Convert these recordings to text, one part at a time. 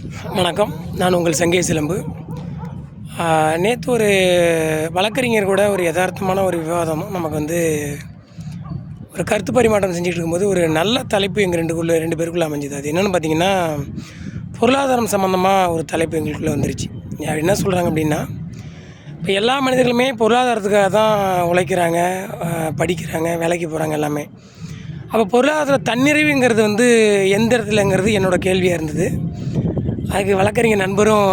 வணக்கம். நான் உங்கள் சங்கே சிலம்பு. நேற்று ஒரு வழக்கறிஞர் கூட ஒரு யதார்த்தமான ஒரு விவாதம் நமக்கு ஒரு கருத்து பரிமாற்றம் செஞ்சுட்டு இருக்கும்போது ஒரு நல்ல தலைப்பு எங்கள் ரெண்டு பேருக்குள்ளே அமைஞ்சுது. அது என்னென்னு பார்த்தீங்கன்னா, பொருளாதாரம் சம்மந்தமாக ஒரு தலைப்பு எங்களுக்குள்ளே வந்துருச்சு. என்ன சொல்கிறாங்க அப்படின்னா, இப்போ எல்லா மனிதர்களுமே பொருளாதாரத்துக்காக தான் உழைக்கிறாங்க, படிக்கிறாங்க, வேலைக்கு போகிறாங்க எல்லாமே. அப்போ பொருளாதார தன்னிறைவுங்கிறது எந்த இடத்துலங்கிறது என்னோடய கேள்வியாக இருந்தது. அதுக்கு வழக்கறிஞர் நண்பரும்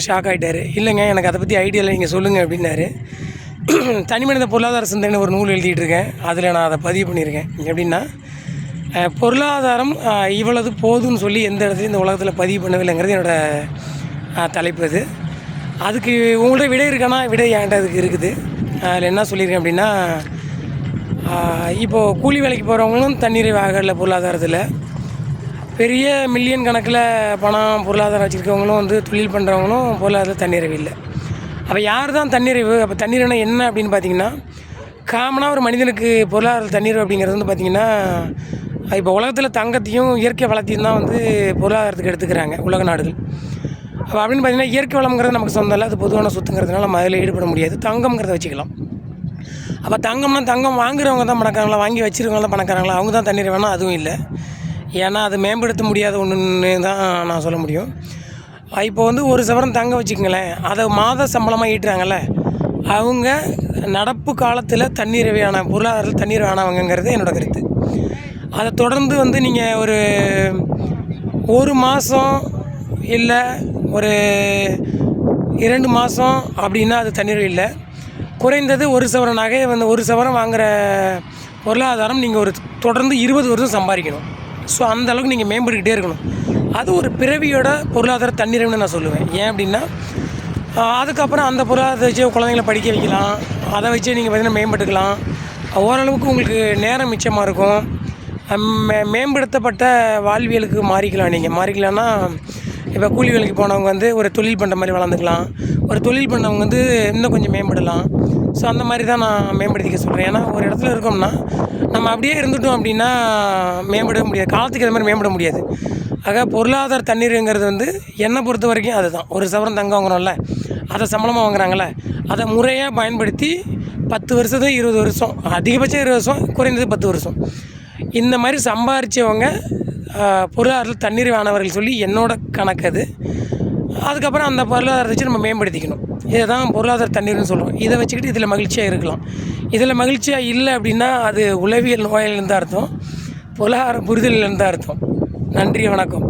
ஷாக் ஆகிட்டார். இல்லைங்க, எனக்கு அதை பற்றி ஐடியா இல்லை, நீங்கள் சொல்லுங்கள் அப்படின்னாரு. தனிமனித பொருளாதார சிந்தனை ஒரு நூல் எழுதிட்டு இருக்கேன். அதில் நான் அதை பதிவு பண்ணியிருக்கேன். எப்படின்னா, பொருளாதாரம் இவ்வளவு போதும்னு சொல்லி எந்த இடத்துலையும் இந்த உலகத்தில் பதிவு பண்ணவில்லைங்கிறது என்னோடய தலைப்பு. அதுக்கு உங்கள்கிட்ட விடை இருக்கானா? விடை என்கிட்ட அதுக்கு இருக்குது. அதில் என்ன சொல்லியிருக்கேன் அப்படின்னா, இப்போது கூலி வேலைக்கு போகிறவங்களும் தன்னிறைவு ஆகலை பொருளாதாரத்தில். பெரிய மில்லியன் கணக்கில் பணம் பொருளாதாரம் வச்சுருக்கவங்களும் தொழில் பண்ணுறவங்களும் பொருளாதாரத்தில் தன்னிறைவு இல்லை. அப்போ யார் தான் தன்னிறைவு? அப்போ தன்னிறைவுனா என்ன அப்படின்னு பார்த்தீங்கன்னா, காமனாக ஒரு மனிதனுக்கு பொருளாதார தன்னிறைவு அப்படிங்கிறது பார்த்திங்கன்னா, இப்போ உலகத்தில் தங்கத்தையும் இயற்கை வளத்தையும் தான் பொருளாதாரத்துக்கு எடுத்துக்கிறாங்க உலக நாடுகள். அப்போ அப்படின்னு பார்த்திங்கன்னா, இயற்கை வளம்ங்கிறது நமக்கு சொந்தம் இல்லை, அது பொதுவான சொத்துங்கிறதுனால நம்ம அதில் ஈடுபட முடியாது. தங்கம்ங்கிறத வச்சுக்கலாம். அப்போ தங்கம்னா தங்கம் வாங்குறவங்க தான் பணக்காரங்களா, வாங்கி வச்சுருக்கவங்க பணக்காரங்களா? அவங்க தான் தன்னிறைவானா? அதுவும் இல்லை. ஏன்னா அது மேம்படுத்த முடியாத ஒன்றுன்னு தான் நான் சொல்ல முடியும். இப்போ ஒரு சவரன் தங்க வச்சுக்கங்களேன், அதை மாத சம்பளமாக ஈட்டுறாங்கல்ல, அவங்க நடப்பு காலத்தில் தன்னிறைவான பொருளாதாரத்தில் தன்னிறைவானவங்கிறது என்னோடய கருத்து. அதை தொடர்ந்து நீங்கள் ஒரு மாதம் இல்லை ஒரு 2 மாதம் அப்படின்னா அது தன்னிறைவு இல்லை. குறைந்தது ஒரு சவரன் நகை ஒரு சவரன் வாங்குகிற பொருளாதாரம் நீங்கள் தொடர்ந்து 20 வருஷம் சம்பாதிக்கணும். ஸோ அந்த அளவுக்கு நீங்கள் மேம்பட்டுக்கிட்டே இருக்கணும். அது ஒரு பிறவியோட பொருளாதார தன்னிறைவுன்னு நான் சொல்லுவேன். ஏன் அப்படின்னா, அதுக்கப்புறம் அந்த பொருளாதாரத்தை வச்சு குழந்தைங்கள படிக்க வைக்கலாம், அதை வச்சு நீங்கள் பார்த்திங்கன்னா மேம்பட்டுக்கலாம். ஓரளவுக்கு உங்களுக்கு நேரம் மிச்சமாக இருக்கும். மேம்படுத்தப்பட்ட வாழ்வியலுக்கு மாறிக்கலாம்னா, இப்போ கூலி வேலைக்கு போனவங்க ஒரு தொழில் பண்ணுற மாதிரி வளர்ந்துக்கலாம், ஒரு தொழில் பண்ணவங்க இன்னும் கொஞ்சம் மேம்படலாம். ஸோ அந்த மாதிரி தான் நான் மேம்படுத்திக்க சொல்கிறேன். ஏன்னா ஒரு இடத்துல இருக்கோம்னா நம்ம அப்படியே இருந்துட்டோம் அப்படின்னா மேம்பட முடியாது, காலத்துக்கு அது மாதிரி மேம்பட முடியாது. ஆக பொருளாதார தண்ணீருங்கிறது என்னை பொறுத்த வரைக்கும் அதுதான். ஒரு சவரன் தங்கம் வாங்குகிறோம்ல, அதை சம்பளமாக வாங்குறாங்கள்ல, அதை முறையாக பயன்படுத்தி 10 வருஷத்துக்கு 20 வருஷம், அதிகபட்சம் 20 வருஷம், குறைந்தது 10 வருஷம், இந்த மாதிரி சம்பாரித்தவங்க பொருளாதாரத்தில் தன்னிறைவானவர்கள் சொல்லி என்னோட கணக்கு அது. அதுக்கப்புறம் அந்த பொருளாதாரத்தை வச்சு நம்ம மேம்படுத்திக்கணும். இதை தான் பொருளாதார தண்ணீர்னு சொல்கிறோம். இதை வச்சுக்கிட்டு இதில் மகிழ்ச்சியாக இருக்கலாம். இதில் மகிழ்ச்சியாக இல்லை அப்படின்னா அது உளவியல் நோயிலிருந்து அர்த்தம், பொருளாதார புரிதலிருந்து அர்த்தம். நன்றி, வணக்கம்.